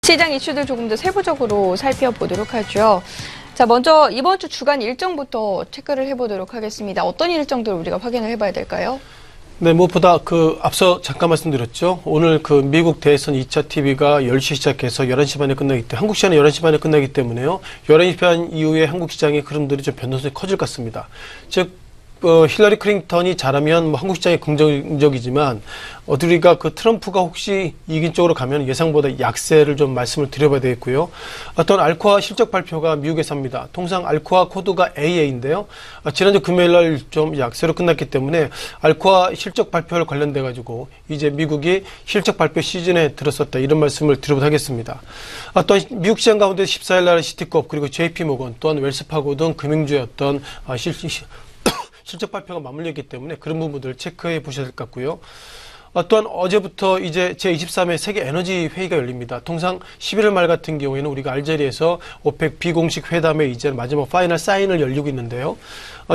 시장 이슈들 조금 더 세부적으로 살펴보도록 하죠. 자, 먼저 이번 주 주간 일정부터 체크를 해보도록 하겠습니다. 어떤 일정들 우리가 확인을 해봐야 될까요? 네, 무엇보다 앞서 잠깐 말씀드렸죠. 오늘 미국 대선 2차 TV가 10시 시작해서 11시 반에 끝나기 때문에, 한국 시간은 11시 반에 끝나기 때문에요. 11시 반 이후에 한국 시장의 흐름들이 좀 변동성이 커질 것 같습니다. 즉, 힐러리 클린턴이 잘하면 한국 시장이 긍정적이지만, 우리가 트럼프가 혹시 이긴 쪽으로 가면 예상보다 약세를 좀 말씀을 드려봐야 되겠고요. 어떤 알코아 실적 발표가 미국에서 합니다. 통상 알코아 코드가 AA인데요. 지난주 금요일날 좀 약세로 끝났기 때문에 알코아 실적 발표를 관련돼 가지고 이제 미국이 실적 발표 시즌에 들어섰다, 이런 말씀을 드려보도록 하겠습니다. 또한 미국 시장 가운데 14일날 시티컵 그리고 JP모건 또한 웰스파고 등 금융주의 어떤 실적 발표가 맞물렸기 때문에 그런 부분들을 체크해 보셔야 될 것 같고요. 또한 어제부터 이제 제23회 세계 에너지 회의가 열립니다. 통상 11월 말 같은 경우에는 우리가 알제리에서 오펙 비공식 회담에 이제 마지막 파이널 사인을 열리고 있는데요.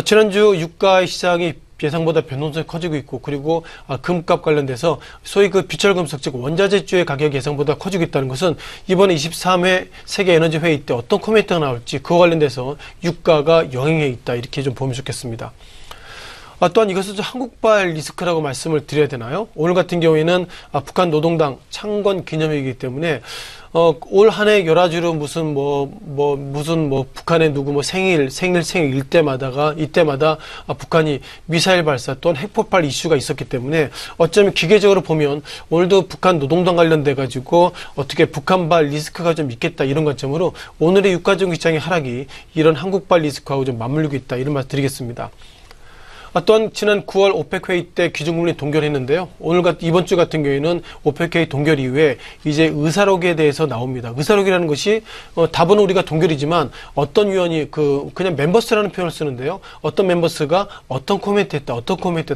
지난주 유가 시장이 예상보다 변동성이 커지고 있고, 그리고 금값 관련돼서 소위 비철금속, 즉 원자재주의 가격이 예상보다 커지고 있다는 것은 이번에 23회 세계 에너지 회의 때 어떤 코멘트가 나올지, 그와 관련돼서 유가가 영향에 있다, 이렇게 좀 보면 좋겠습니다. 또한 이것은 한국발 리스크라고 말씀을 드려야 되나요? 오늘 같은 경우에는 북한 노동당 창건 기념일이기 때문에 올 한 해 여러 가지로 무슨 북한의 누구 생일 이때마다 북한이 미사일 발사 또는 핵폭발 이슈가 있었기 때문에 어쩌면 기계적으로 보면 오늘도 북한 노동당 관련돼 가지고 어떻게 북한발 리스크가 좀 있겠다, 이런 관점으로 오늘의 유가적 시장의 하락이 이런 한국발 리스크하고 좀 맞물리고 있다, 이런 말씀 드리겠습니다. 또한 지난 9월 오펙 회의 때 기준금리 동결했는데요. 이번 주 같은 경우에는 오펙 회의 동결 이후에 이제 의사록에 대해서 나옵니다. 의사록이라는 것이 답은 우리가 동결이지만 어떤 위원이 그냥 멤버스라는 표현을 쓰는데요. 어떤 멤버스가 어떤 코멘트 했다,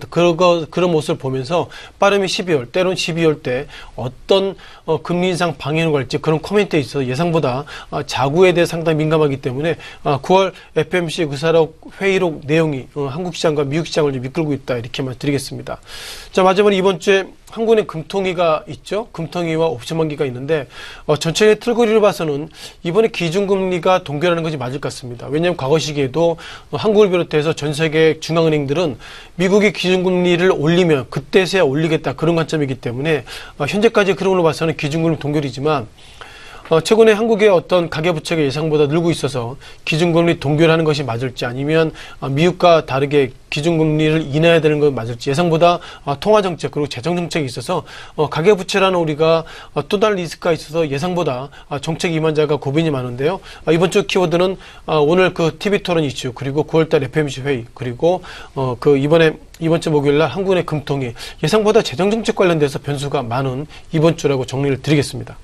그런 모습을 보면서 빠르면 12월, 때론 12월 때 어떤 금리 인상 방향으로 갈지 그런 코멘트에 있어서 예상보다 자구에 대해 상당히 민감하기 때문에 9월 FOMC 의사록 회의록 내용이 한국 시장과 미국 시장을 좀 이끌고 있다, 이렇게만 드리겠습니다. 자, 마지막으로 이번 주에 한국은행 금통위가 있죠. 금통위와 옵션 만기가 있는데 전체의 틀거리를 봐서는 이번에 기준금리가 동결하는 것이 맞을 것 같습니다. 왜냐하면 과거 시기에도 한국을 비롯해서 전 세계 중앙은행들은 미국이 기준금리를 올리면 그때서야 올리겠다, 그런 관점이기 때문에 현재까지 그런 걸로 봐서는 기준금리 동결이지만 최근에 한국의 어떤 가계부채가 예상보다 늘고 있어서 기준금리 동결하는 것이 맞을지, 아니면 미국과 다르게 기준금리를 인하해야 되는 건 맞을지, 예상보다 통화정책 그리고 재정정책이 있어서 가계부채라는 우리가 또 다른 리스크가 있어서 예상보다 정책 이만자가 고민이 많은데요. 이번 주 키워드는 오늘 TV토론 이슈, 그리고 9월달 FOMC 회의, 그리고 이번 주 목요일날 한국은행 금통위, 예상보다 재정정책 관련돼서 변수가 많은 이번 주라고 정리를 드리겠습니다.